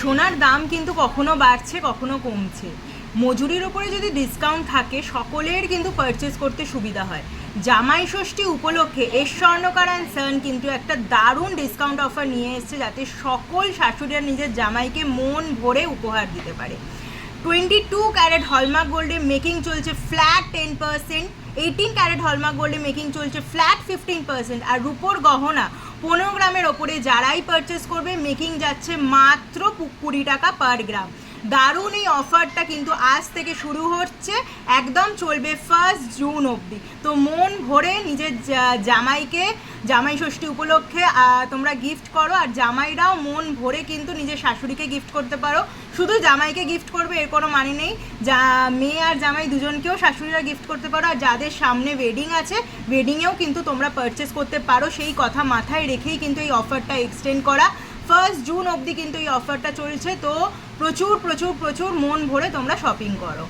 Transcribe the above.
সোনার দাম কিন্তু কখনো বাড়ছে কখনো কমছে। মজুরির ওপরে যদি ডিসকাউন্ট থাকে সকলের কিন্তু পারচেস করতে সুবিধা হয়। জামাই ষষ্ঠী উপলক্ষে এস স্বর্ণকার অ্যান্ড সন কিন্তু একটা দারুণ ডিসকাউন্ট অফার নিয়ে এসেছে, যাতে সকল শাশুড়িরা নিজের জামাইকে মন ভরে উপহার দিতে পারে। 22 ক্যারেট হলমার্ক গোল্ডে মেকিং চলছে ফ্ল্যাট 10%, 18 ক্যারেট হলমার্ক গোল্ডে মেকিং চলছে ফ্ল্যাট 15%, আর রূপোর গহনা 15 গ্রামের ওপরে যারাই পারচেস করবে মেকিং যাচ্ছে মাত্র 20 টাকা পার গ্রাম। দারুণ এই অফারটা কিন্তু আজ থেকে শুরু হচ্ছে, একদম চলবে 1 জুন অবধি। তো মন ভরে নিজের জামাইকে জামাই ষষ্ঠী উপলক্ষে তোমরা গিফট করো, আর জামাইরাও মন ভরে কিন্তু নিজের শাশুড়িকে গিফট করতে পারো। শুধু জামাইকে গিফট করবে এর কোনো মানে নেই, মেয়ে আর জামাই দুজনকেও শাশুড়িরা গিফট করতে পারো। আর যাদের সামনে ওয়েডিং আছে ওয়েডিংয়েও কিন্তু তোমরা পারচেস করতে পারো, সেই কথা মাথায় রেখেই কিন্তু এই অফারটা এক্সটেন্ড করা। 1 জুন অবধি কিন্তু এই অফারটা চলছে। তো প্রচুর প্রচুর প্রচুর মন ভরে তোমরা শপিং করো।